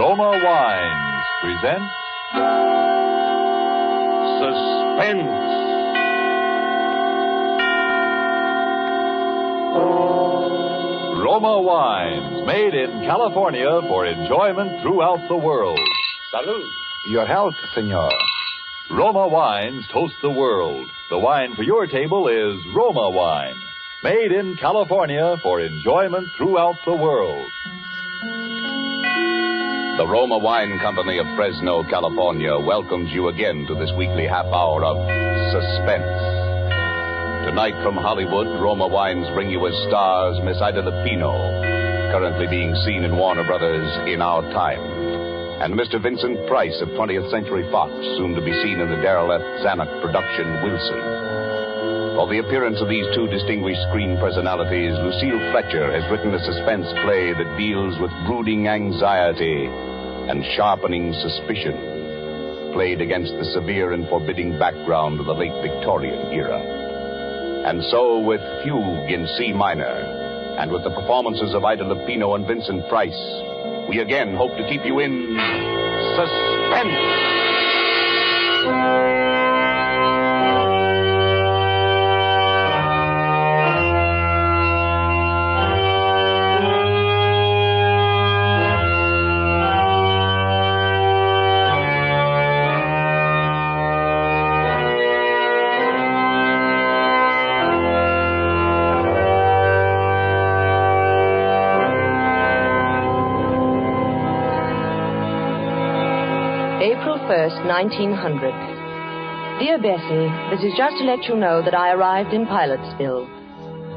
Roma Wines presents Suspense. Roma Wines, made in California for enjoyment throughout the world. Salud. Your health, senor. Roma Wines toast the world. The wine for your table is Roma Wine, made in California for enjoyment throughout the world. The Roma Wine Company of Fresno, California welcomes you again to this weekly half hour of Suspense. Tonight from Hollywood, Roma Wines bring you as stars Miss Ida Lupino, currently being seen in Warner Brothers in Our Time, and Mr. Vincent Price of 20th Century Fox, soon to be seen in the Darrell F. Zanuck production Wilson. For the appearance of these two distinguished screen personalities, Lucille Fletcher has written a suspense play that deals with brooding anxiety and sharpening suspicion, played against the severe and forbidding background of the late Victorian era. And so, with Fugue in C minor, and with the performances of Ida Lupino and Vincent Price, we again hope to keep you in suspense. April 1st, 1900. Dear Bessie, this is just to let you know that I arrived in Pilotsville.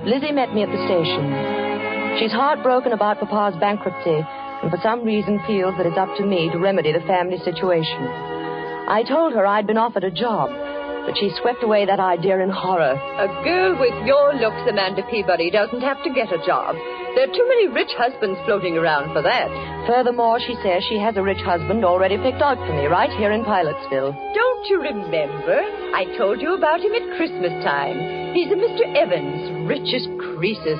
Lizzie met me at the station. She's heartbroken about Papa's bankruptcy and for some reason feels that it's up to me to remedy the family situation. I told her I'd been offered a job, but she swept away that idea in horror. A girl with your looks, Amanda Peabody, doesn't have to get a job. There are too many rich husbands floating around for that. Furthermore, she says she has a rich husband already picked out for me right here in Pilotsville. Don't you remember? I told you about him at Christmas time. He's a Mr. Evans, rich as Croesus,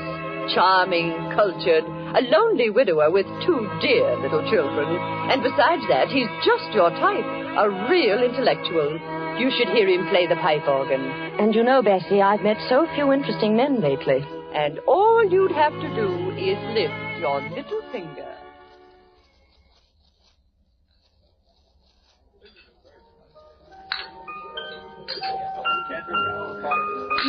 charming, cultured, a lonely widower with two dear little children. And besides that, he's just your type, a real intellectual. You should hear him play the pipe organ. And you know, Bessie, I've met so few interesting men lately. And all you'd have to do is lift your little finger.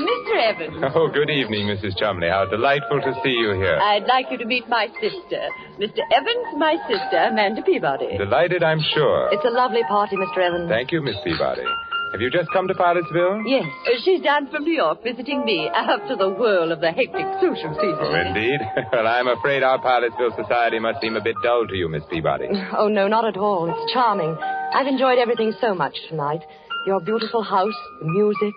Mr. Evans. Oh, good evening, Mrs. Chumley. How delightful to see you here. I'd like you to meet my sister. Mr. Evans, my sister, Amanda Peabody. Delighted, I'm sure. It's a lovely party, Mr. Evans. Thank you, Miss Peabody. Have you just come to Pilotsville? Yes. She's down from New York visiting me after the whirl of the hectic social season. Oh, indeed? Well, I'm afraid our Pilotsville society must seem a bit dull to you, Miss Peabody. Oh, no, not at all. It's charming. I've enjoyed everything so much tonight. Your beautiful house, the music.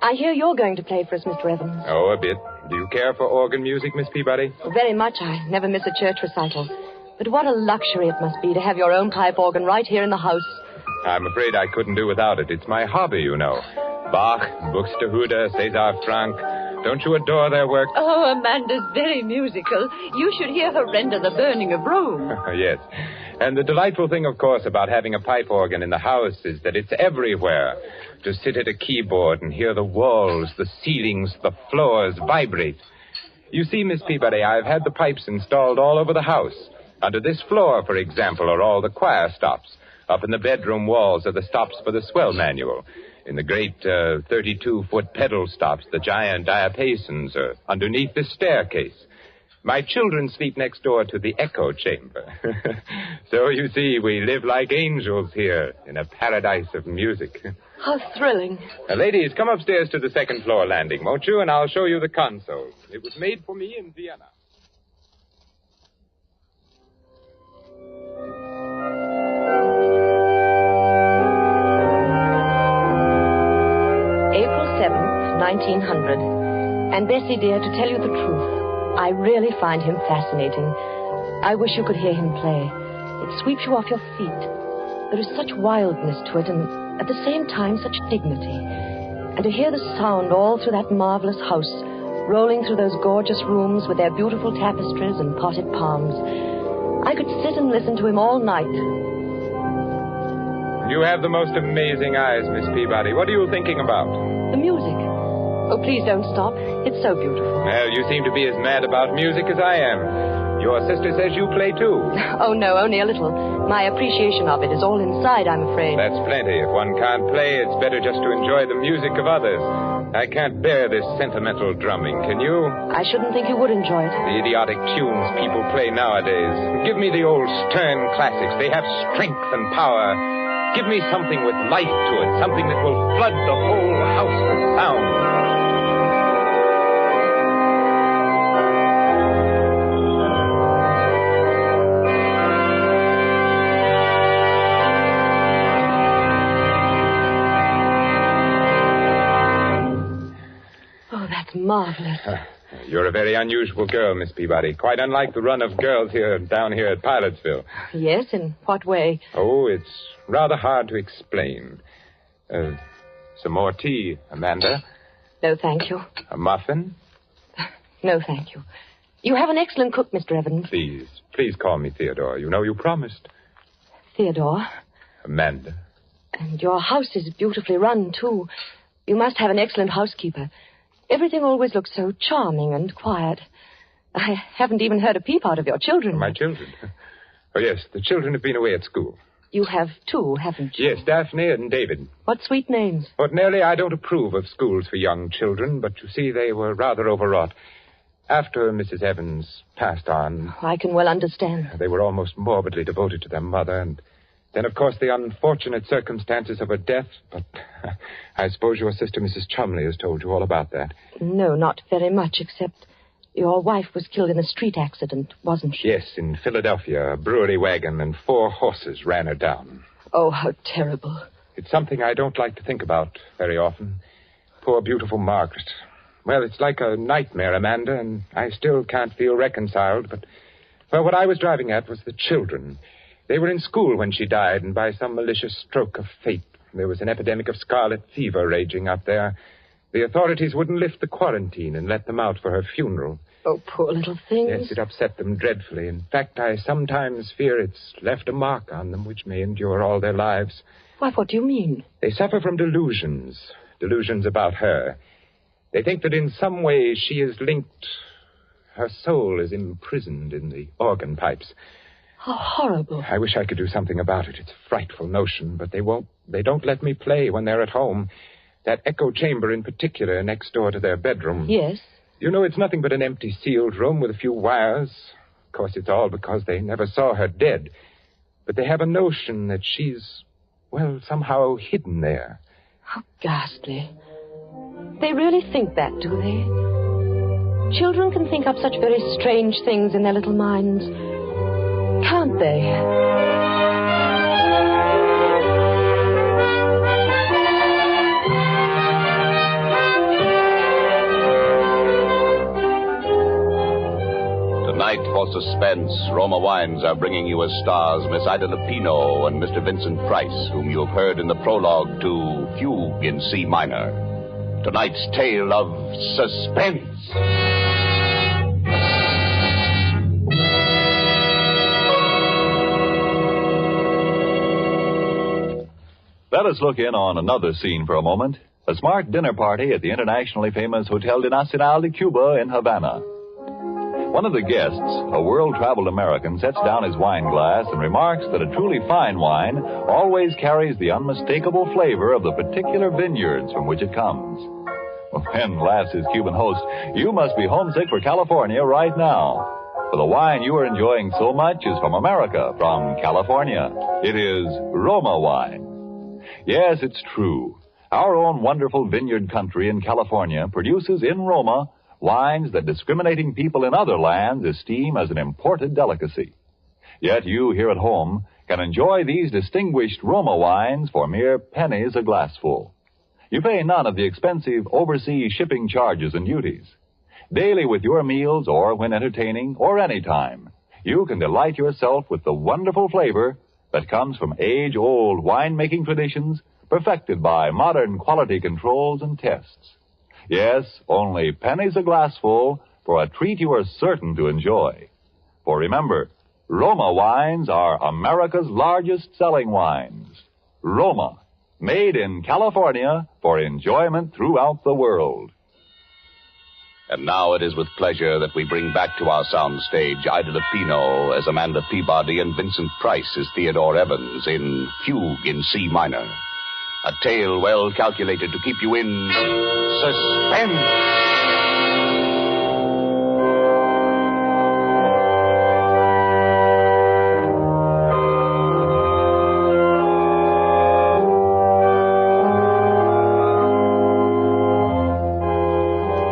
I hear you're going to play for us, Mr. Evans. Oh, a bit. Do you care for organ music, Miss Peabody? Oh, very much. I never miss a church recital. But what a luxury it must be to have your own pipe organ right here in the house. I'm afraid I couldn't do without it. It's my hobby, you know. Bach, Buxtehude, César Franck. Don't you adore their work? Oh, Amanda's very musical. You should hear her render The Burning of Rome. Yes. And the delightful thing, of course, about having a pipe organ in the house is that it's everywhere. To sit at a keyboard and hear the walls, the ceilings, the floors vibrate. You see, Miss Peabody, I've had the pipes installed all over the house. Under this floor, for example, are all the choir stops. Up in the bedroom walls are the stops for the swell manual. In the great 32-foot pedal stops, the giant diapasons are underneath the staircase. My children sleep next door to the echo chamber. So, you see, we live like angels here in a paradise of music. How thrilling. Ladies, come upstairs to the second floor landing, won't you? And I'll show you the console. It was made for me in Vienna. April 7th, 1900. And Bessie, dear, to tell you the truth, I really find him fascinating. I wish you could hear him play. It sweeps you off your feet. There is such wildness to it, and at the same time such dignity. And to hear the sound all through that marvelous house, rolling through those gorgeous rooms with their beautiful tapestries and potted palms. I could sit and listen to him all night. You have the most amazing eyes, Miss Peabody. What are you thinking about? The music. Oh, please don't stop. It's so beautiful. Well, you seem to be as mad about music as I am. Your sister says you play, too. Oh, no, only a little. My appreciation of it is all inside, I'm afraid. That's plenty. If one can't play, it's better just to enjoy the music of others. I can't bear this sentimental drumming, can you? I shouldn't think you would enjoy it. The idiotic tunes people play nowadays. Give me the old stern classics. They have strength and power. Give me something with life to it, something that will flood the whole house with sound. Marvelous. You're a very unusual girl, Miss Peabody. Quite unlike the run of girls down here at Pilotsville. Yes, in what way? Oh, it's rather hard to explain. Some more tea, Amanda? No, thank you. A muffin? No, thank you. You have an excellent cook, Mr. Evans. Please call me Theodore. You know you promised. Theodore? Amanda. And your house is beautifully run, too. You must have an excellent housekeeper. Everything always looks so charming and quiet. I haven't even heard a peep out of your children. My children? Oh, yes, the children have been away at school. You have two, haven't you? Yes, Daphne and David. What sweet names. Ordinarily, I don't approve of schools for young children, but you see, they were rather overwrought. After Mrs. Evans passed on... I can well understand. They were almost morbidly devoted to their mother, and then, of course, the unfortunate circumstances of her death. But I suppose your sister, Mrs. Chumley, has told you all about that. No, not very much, except your wife was killed in a street accident, wasn't she? Yes, in Philadelphia. A brewery wagon and 4 horses ran her down. Oh, how terrible. It's something I don't like to think about very often. Poor, beautiful Margaret. Well, it's like a nightmare, Amanda, and I still can't feel reconciled. But, well, what I was driving at was the children. They were in school when she died, and by some malicious stroke of fate, there was an epidemic of scarlet fever raging up there. The authorities wouldn't lift the quarantine and let them out for her funeral. Oh, poor little things. Yes, it upset them dreadfully. In fact, I sometimes fear it's left a mark on them which may endure all their lives. Why, what do you mean? They suffer from delusions about her. They think that in some way she is linked. Her soul is imprisoned in the organ pipes. How horrible. I wish I could do something about it. It's a frightful notion, but they won't. They don't let me play when they're at home. That echo chamber in particular next door to their bedroom. Yes? You know, it's nothing but an empty sealed room with a few wires. Of course, it's all because they never saw her dead. But they have a notion that she's, well, somehow hidden there. How ghastly. They really think that, do they? Children can think up such very strange things in their little minds. Can't they? Tonight, for Suspense, Roma Wines are bringing you as stars Miss Ida Lupino and Mr. Vincent Price, whom you have heard in the prologue to Fugue in C minor. Tonight's tale of suspense. Let us look in on another scene for a moment. A smart dinner party at the internationally famous Hotel de Nacional de Cuba in Havana. One of the guests, a world-traveled American, sets down his wine glass and remarks that a truly fine wine always carries the unmistakable flavor of the particular vineyards from which it comes. Well, then, laughs his Cuban host, you must be homesick for California right now. For the wine you are enjoying so much is from America, from California. It is Roma Wine. Yes, it's true. Our own wonderful vineyard country in California produces in Roma wines that discriminating people in other lands esteem as an imported delicacy. Yet you here at home can enjoy these distinguished Roma wines for mere pennies a glassful. You pay none of the expensive overseas shipping charges and duties. Daily with your meals or when entertaining or any time, you can delight yourself with the wonderful flavor that comes from age-old wine-making traditions perfected by modern quality controls and tests. Yes, only pennies a glassful for a treat you are certain to enjoy. For remember, Roma wines are America's largest selling wines. Roma, made in California for enjoyment throughout the world. And now it is with pleasure that we bring back to our sound stage Ida Lupino as Amanda Peabody and Vincent Price as Theodore Evans in Fugue in C minor. A tale well calculated to keep you in suspense.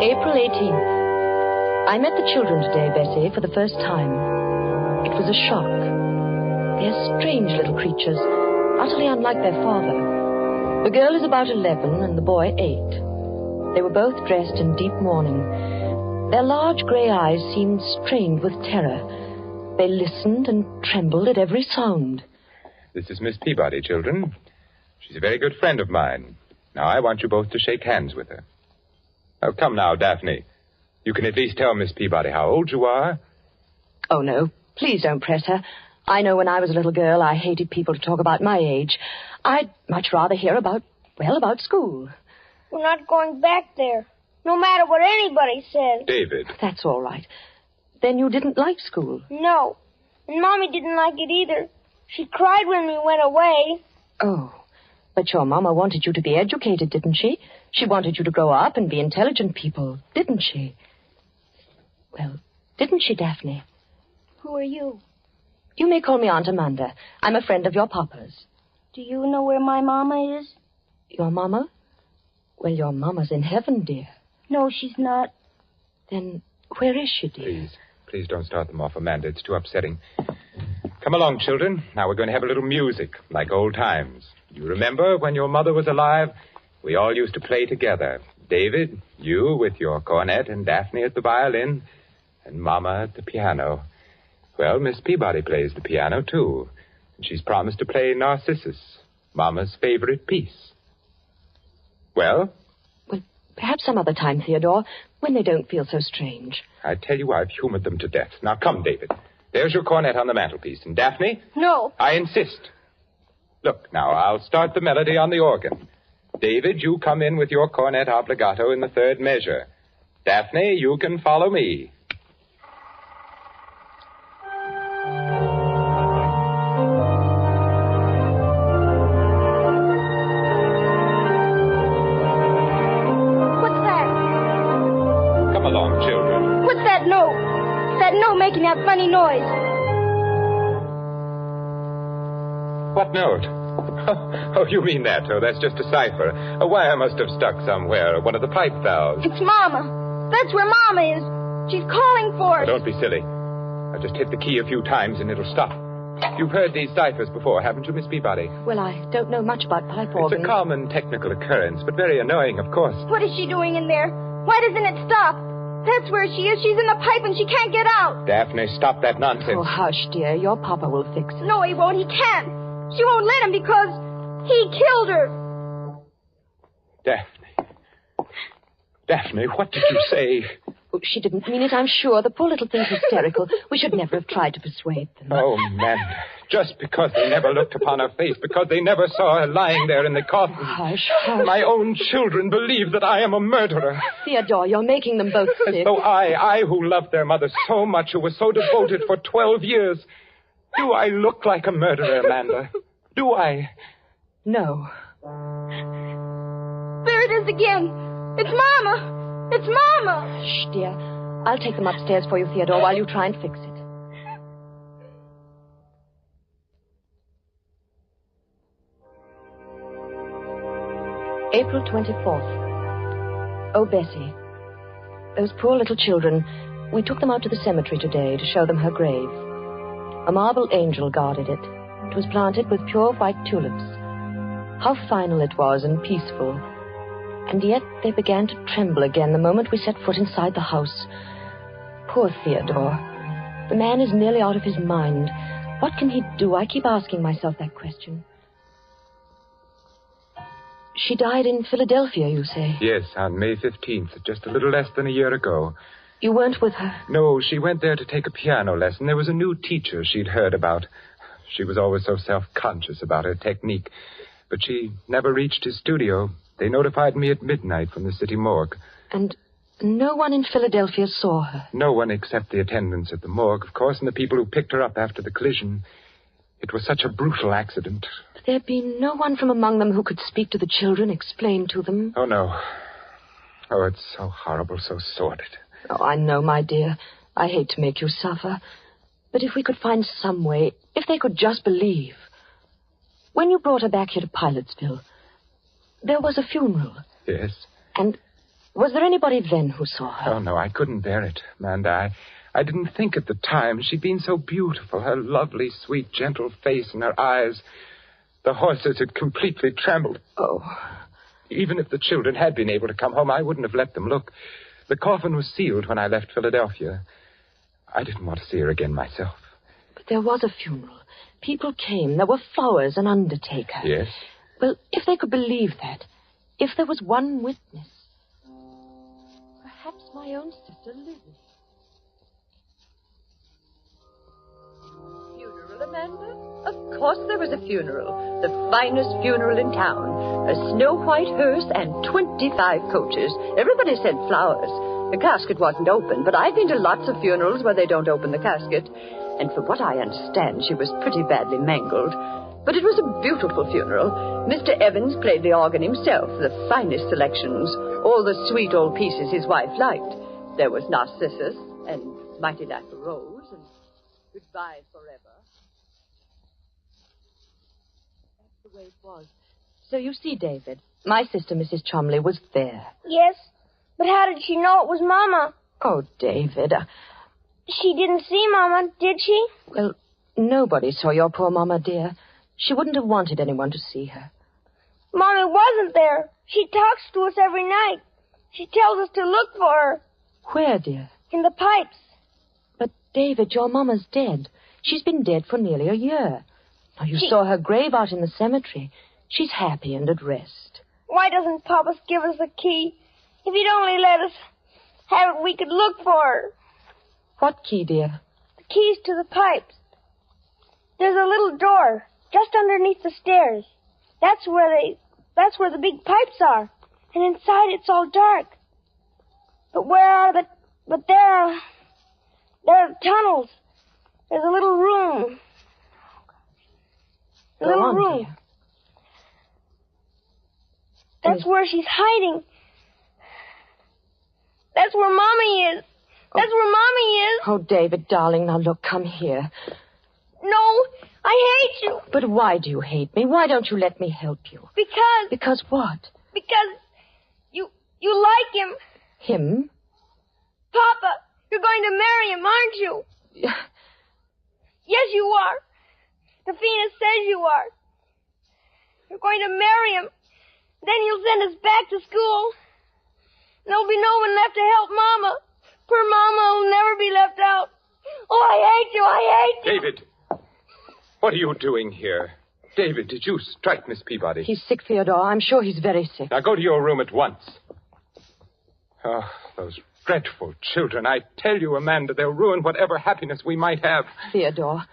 April 18th. I met the children today, Bessie, for the first time. It was a shock. They're strange little creatures, utterly unlike their father. The girl is about 11 and the boy 8. They were both dressed in deep mourning. Their large grey eyes seemed strained with terror. They listened and trembled at every sound. This is Miss Peabody, children. She's a very good friend of mine. Now, I want you both to shake hands with her. Oh, come now, Daphne. You can at least tell Miss Peabody how old you are. Oh, no. Please don't press her. I know when I was a little girl, I hated people to talk about my age. I'd much rather hear about school. We're not going back there, no matter what anybody says. David. That's all right. Then you didn't like school? No, and Mommy didn't like it either. She cried when we went away. Oh, but your Mama wanted you to be educated, didn't she? She wanted you to grow up and be intelligent people, didn't she? Well, didn't she, Daphne? Who are you? You may call me Aunt Amanda. I'm a friend of your Papa's. Do you know where my Mama is? Your Mama? Well, your Mama's in heaven, dear. No, she's not. Then where is she, dear? Please don't start them off, Amanda. It's too upsetting. Come along, children. Now we're going to have a little music, like old times. You remember when your mother was alive? We all used to play together. David, you with your cornet, and Daphne at the violin, and Mama at the piano. Well, Miss Peabody plays the piano, too. And she's promised to play Narcissus, Mama's favorite piece. Well? Well, perhaps some other time, Theodore, when they don't feel so strange. I tell you, I've humored them to death. Now, come, David. There's your cornet on the mantelpiece. And Daphne? No. I insist. Look, now, I'll start the melody on the organ. David, you come in with your cornet obligato in the third measure. Daphne, you can follow me. What's that? Come along, children. What's that note? That note making that funny noise. What note? Oh, you mean that? Oh, that's just a cipher. A wire must have stuck somewhere. One of the pipe valves. It's Mama. That's where Mama is. She's calling for Oh, us. don't be silly. I'll just hit the key a few times and it'll stop. You've heard these ciphers before, haven't you, Miss Peabody? Well, I don't know much about pipe organs. It's a common technical occurrence, but very annoying, of course. What is she doing in there? Why doesn't it stop? That's where she is. She's in the pipe and she can't get out. Daphne, stop that nonsense. Oh, hush, dear. Your Papa will fix it. No, he won't. He can't. She won't let him because he killed her. Daphne, what did you say? Oh, she didn't mean it, I'm sure. The poor little thing's hysterical. We should never have tried to persuade them. Oh, Amanda. Just because they never looked upon her face, because they never saw her lying there in the coffin. Hush, hush. My own children believe that I am a murderer. Theodore, you're making them both As sick. though I who loved their mother so much, who was so devoted for 12 years. Do I look like a murderer, Amanda? Do I? No. There it is again. It's Mama. It's Mama. Shh, dear. I'll take them upstairs for you, Theodore, while you try and fix it. April 24th. Oh, Bessie. Those poor little children. We took them out to the cemetery today to show them her grave. A marble angel guarded it. It was planted with pure white tulips. How final it was and peaceful. And yet they began to tremble again the moment we set foot inside the house. Poor Theodore. The man is nearly out of his mind. What can he do? I keep asking myself that question. She died in Philadelphia, you say? Yes, on May 15th, just a little less than a year ago. You weren't with her? No, she went there to take a piano lesson. There was a new teacher she'd heard about. She was always so self-conscious about her technique. But she never reached his studio. They notified me at midnight from the city morgue. And no one in Philadelphia saw her? No one except the attendants at the morgue, of course, and the people who picked her up after the collision. It was such a brutal accident. There'd be no one from among them who could speak to the children, explain to them? Oh, no. Oh, it's so horrible, so sordid. Oh, I know, my dear. I hate to make you suffer. But if we could find some way, if they could just believe. When you brought her back here to Pilotsville, there was a funeral. Yes? And was there anybody then who saw her? Oh, no, I couldn't bear it, Amanda. I didn't think at the time. She'd been so beautiful. Her lovely, sweet, gentle face and her eyes. The horses had completely trembled. Oh. Even if the children had been able to come home, I wouldn't have let them look. The coffin was sealed when I left Philadelphia. I didn't want to see her again myself. But there was a funeral. People came. There were flowers, an undertaker. Yes? Well, if they could believe that, if there was one witness, perhaps my own sister Lizzie. Funeral, Amanda? Of course there was a funeral. The finest funeral in town. A snow-white hearse and 25 coaches. Everybody sent flowers. The casket wasn't open, but I've been to lots of funerals where they don't open the casket. And from what I understand, she was pretty badly mangled. But it was a beautiful funeral. Mr. Evans played the organ himself, the finest selections, all the sweet old pieces his wife liked. There was Narcissus, and Mighty Like a Rose, and Goodbye Forever. That's the way it was. So you see, David, my sister, Mrs. Chumley, was there. Yes, but how did she know it was Mama? Oh, David. She didn't see Mama, did she? Well, nobody saw your poor Mama, dear. She wouldn't have wanted anyone to see her. Mommy wasn't there. She talks to us every night. She tells us to look for her. Where, dear? In the pipes. But, David, your Mama's dead. She's been dead for nearly a year. Now, you saw her grave out in the cemetery. She's happy and at rest. Why doesn't Papa give us a key? If he'd only let us have it, we could look for her. What key, dear? The keys to the pipes. There's a little door just underneath the stairs. That's where the big pipes are. And inside it's all dark. But there are tunnels. There's a little room. Go on, dear. That's where she's hiding. That's where Mommy is. That's where Mommy is. Oh, David, darling, now look, come here. No, I hate you. But why do you hate me? Why don't you let me help you? Because... Because what? Because you like him. Him? Papa, you're going to marry him, aren't you? Yes, you are. Rafina says you are. You're going to marry him. Then he'll send us back to school. There'll be no one left to help Mama. Poor Mama will never be left out. Oh, I hate you. I hate you. David, what are you doing here? David, did you strike Miss Peabody? He's sick, Theodore. I'm sure he's very sick. Now go to your room at once. Oh, those dreadful children. I tell you, Amanda, they'll ruin whatever happiness we might have. Theodore,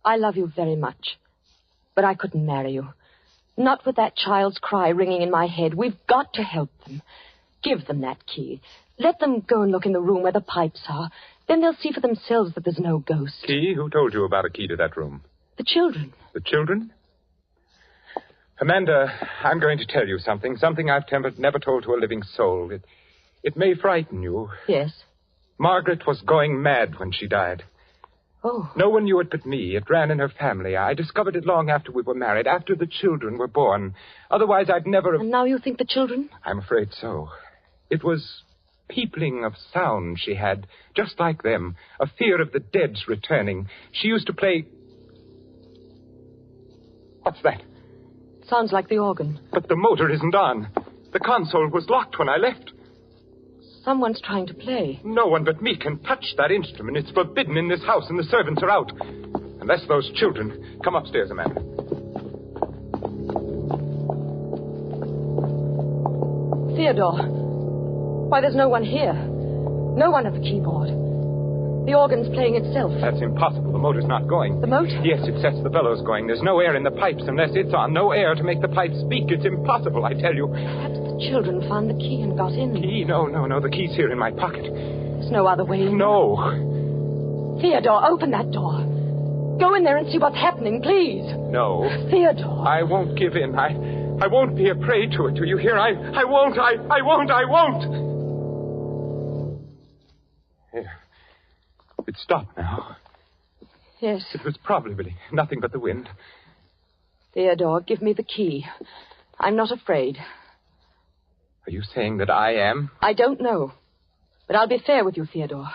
I love you very much. But I couldn't marry you. Not with that child's cry ringing in my head. We've got to help them. Give them that key. Let them go and look in the room where the pipes are. Then they'll see for themselves that there's no ghost. Key? Who told you about a key to that room? The children. The children? Amanda, I'm going to tell you something I've never told to a living soul. It may frighten you. Yes. Margaret was going mad when she died. Oh. No one knew it but me. It ran in her family. I discovered it long after we were married, after the children were born. Otherwise, I'd never have... And now you think the children? I'm afraid so. It was peopling of sound she had, just like them. A fear of the dead's returning. She used to play... What's that? Sounds like the organ. But the motor isn't on. The console was locked when I left. Someone's trying to play. No one but me can touch that instrument. It's forbidden in this house, and the servants are out. Unless those children... Come upstairs, Amanda. Theodore. Why, there's no one here. No one at the keyboard. The organ's playing itself. That's impossible. The motor's not going. The motor? Yes, it sets the bellows going. There's no air in the pipes unless it's on. No air to make the pipes speak. It's impossible, I tell you. Perhaps the children found the key and got in. Key? No. The key's here in my pocket. There's no other way in. No. Theodore, open that door. Go in there and see what's happening, please. No. Theodore. I won't give in. I won't be a prey to it. Do you hear? I won't. I won't. Here. It's stopped now. Yes. It was probably nothing but the wind. Theodore, give me the key. I'm not afraid. Are you saying that I am? I don't know. But I'll be fair with you, Theodore.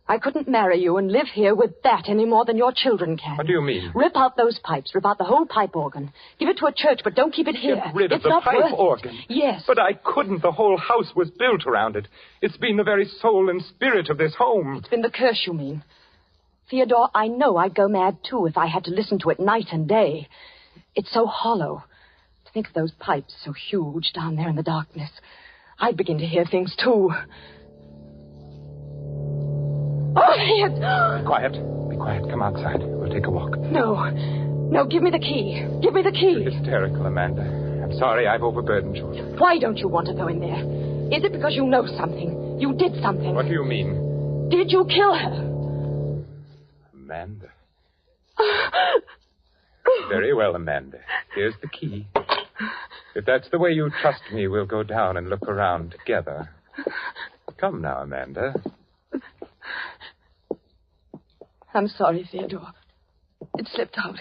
I couldn't marry you and live here with that any more than your children can. What do you mean? Rip out those pipes. Rip out the whole pipe organ. Give it to a church, but don't keep it here. Get rid of it's the not pipe worth it. organ? Yes. But I couldn't. The whole house was built around it. It's been the very soul and spirit of this home. It's been the curse, you mean. Theodore, I know I'd go mad, too, if I had to listen to it night and day. It's so hollow. To think of those pipes so huge down there in the darkness. I'd begin to hear things, too. Oh, Theodore! Be quiet. Come outside. We'll take a walk. No, give me the key. Give me the key. You're hysterical, Amanda. I'm sorry I've overburdened you. Why don't you want to go in there? Is it because you know something? You did something? What do you mean? Did you kill her? Amanda. Very well, Amanda. Here's the key. If that's the way you trust me, we'll go down and look around together. Come now, Amanda. I'm sorry, Theodore. It slipped out.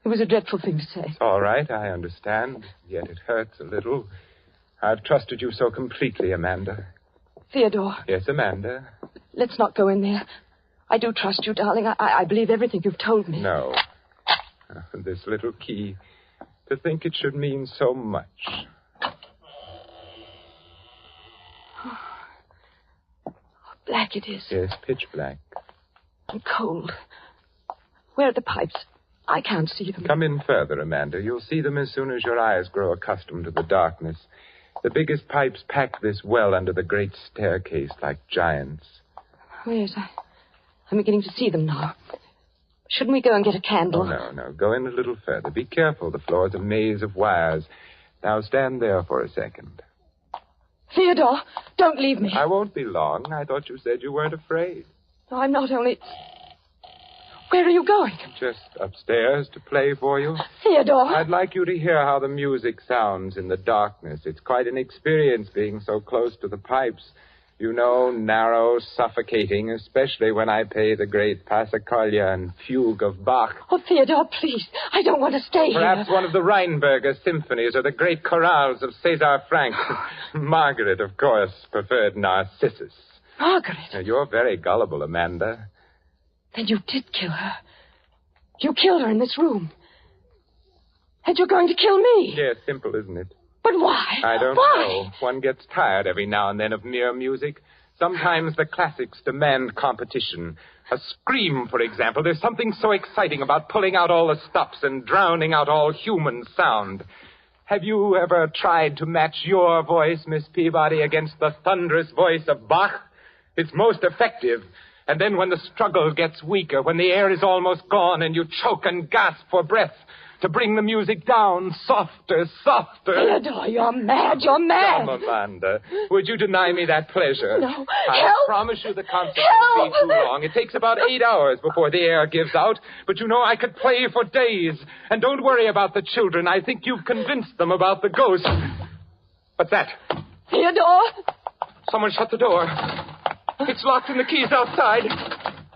It was a dreadful thing to say. It's all right, I understand. Yet it hurts a little. I've trusted you so completely, Amanda. Theodore. Yes, Amanda? Let's not go in there. I do trust you, darling. I believe everything you've told me. No. This little key. To think it should mean so much. How black it is. Yes, pitch black. And cold. Where are the pipes? I can't see them. Come in further, Amanda. You'll see them as soon as your eyes grow accustomed to the darkness. The biggest pipes pack this well under the great staircase like giants. Oh, yes, I'm beginning to see them now. Shouldn't we go and get a candle? Oh, no. Go in a little further. Be careful. The floor's a maze of wires. Now stand there for a second. Theodore, don't leave me. I won't be long. I thought you said you weren't afraid. No, I'm not only... Where are you going? Just upstairs to play for you. Theodore. I'd like you to hear how the music sounds in the darkness. It's quite an experience being so close to the pipes. You know, narrow, suffocating, especially when I play the great Passacaglia and Fugue of Bach. Oh, Theodore, please. I don't want to stay Perhaps here. one of the Rheinberger symphonies or the great chorales of César Franck. Margaret, of course, preferred Narcissus. Margaret. Now, you're very gullible, Amanda. Then you did kill her. You killed her in this room. And you're going to kill me. Yes, simple, isn't it? But why? I don't Why? know. One gets tired every now and then of mere music. Sometimes the classics demand competition. A scream, for example. There's something so exciting about pulling out all the stops and drowning out all human sound. Have you ever tried to match your voice, Miss Peabody, against the thunderous voice of Bach? It's most effective. And then when the struggle gets weaker, when the air is almost gone and you choke and gasp for breath, to bring the music down softer. Theodore, you're mad. Come, Amanda. Would you deny me that pleasure? No. I Help! promise you the concert won't be too long. It takes about 8 hours before the air gives out. But you know, I could play for days. And don't worry about the children. I think you've convinced them about the ghost. What's that? Theodore! Someone shut the door. It's locked and the key's outside.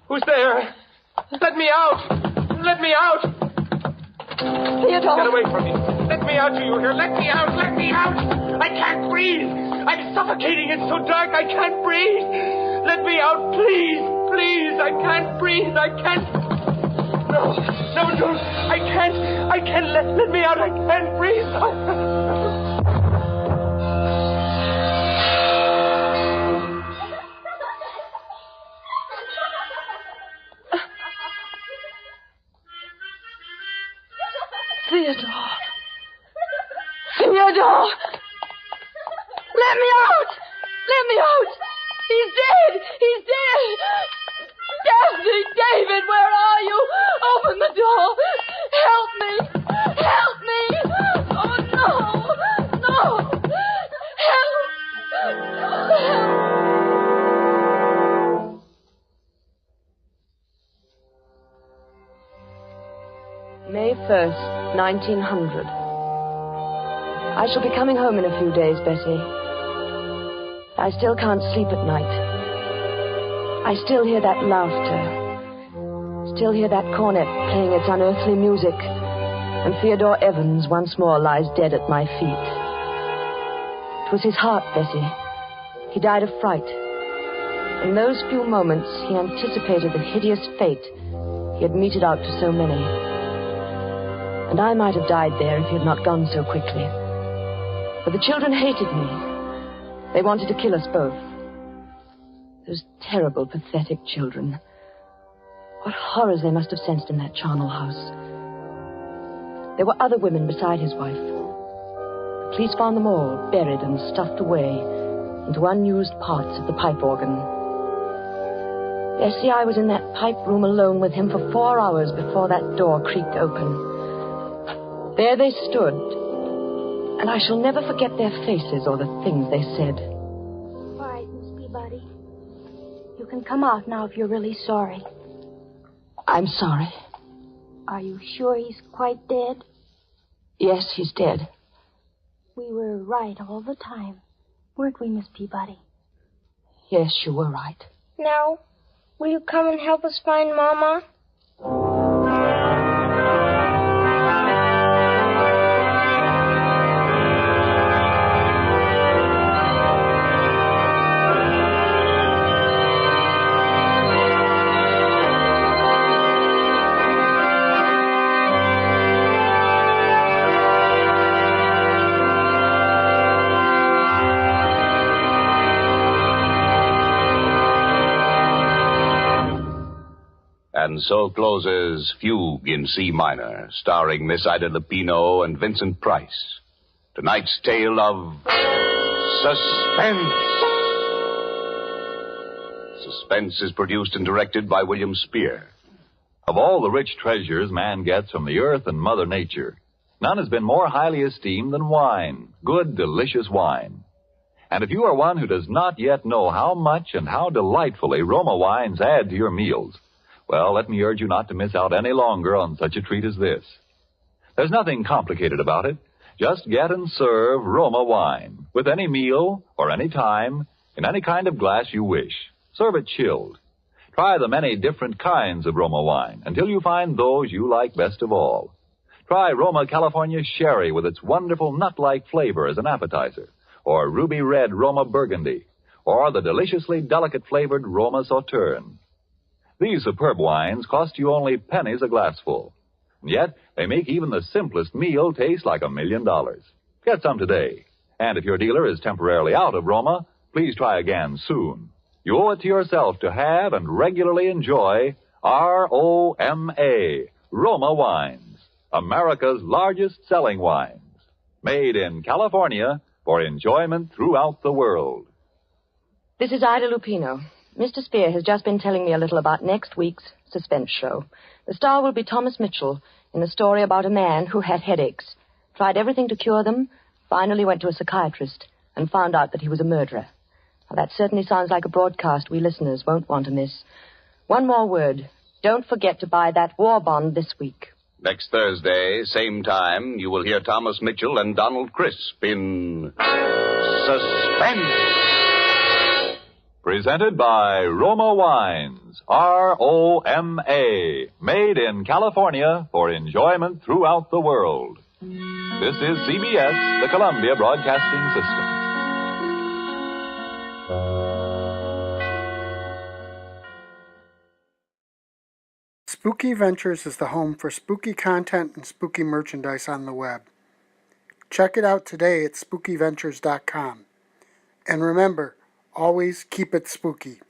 Who's there? Let me out! Theodore! Get away from me. Let me out, do you hear? Let me out! I can't breathe! I'm suffocating. It's so dark, I can't breathe. Let me out, please. I can't breathe. No, don't. I can't. Let me out. I can't breathe. Theodore! Let me out! He's dead! He's dead! Daphne, David, where are you? Open the door! Help me! Help me! Oh, no! No! Help! May 1st, 1900. I shall be coming home in a few days, Bessie. I still can't sleep at night. I still hear that laughter. Still hear that cornet playing its unearthly music. And Theodore Evans once more lies dead at my feet. It was his heart, Bessie. He died of fright. In those few moments, he anticipated the hideous fate he had meted out to so many. And I might have died there if he had not gone so quickly. But the children hated me. They wanted to kill us both. Those terrible, pathetic children. What horrors they must have sensed in that charnel house. There were other women beside his wife. The police found them all buried and stuffed away into unused parts of the pipe organ. Bessie, I was in that pipe room alone with him for 4 hours before that door creaked open. There they stood, and I shall never forget their faces or the things they said. All right, Miss Peabody. You can come out now if you're really sorry. I'm sorry. Are you sure he's quite dead? Yes, he's dead. We were right all the time, weren't we, Miss Peabody? Yes, you were right. Now, will you come and help us find Mama? And so closes Fugue in C minor, starring Miss Ida Lupino and Vincent Price. Tonight's tale of Suspense. Suspense is produced and directed by William Spear. Of all the rich treasures man gets from the earth and Mother Nature, none has been more highly esteemed than wine, good, delicious wine. And if you are one who does not yet know how much and how delightfully Roma wines add to your meals, well, let me urge you not to miss out any longer on such a treat as this. There's nothing complicated about it. Just get and serve Roma wine with any meal or any time in any kind of glass you wish. Serve it chilled. Try the many different kinds of Roma wine until you find those you like best of all. Try Roma California Sherry with its wonderful nut-like flavor as an appetizer, or ruby red Roma Burgundy, or the deliciously delicate flavored Roma Sauterne. These superb wines cost you only pennies a glassful. And yet, they make even the simplest meal taste like $1 million. Get some today. And if your dealer is temporarily out of Roma, please try again soon. You owe it to yourself to have and regularly enjoy ROMA, Roma Wines, America's largest selling wines. Made in California for enjoyment throughout the world. This is Ida Lupino. Mr. Spear has just been telling me a little about next week's Suspense show. The star will be Thomas Mitchell in a story about a man who had headaches, tried everything to cure them, finally went to a psychiatrist, and found out that he was a murderer. Now, that certainly sounds like a broadcast we listeners won't want to miss. One more word. Don't forget to buy that war bond this week. Next Thursday, same time, you will hear Thomas Mitchell and Donald Crisp in Suspense. Presented by Roma Wines, ROMA, made in California for enjoyment throughout the world. This is CBS, the Columbia Broadcasting System. Spooky Ventures is the home for spooky content and spooky merchandise on the web. Check it out today at spookyventures.com. And remember, always keep it spooky.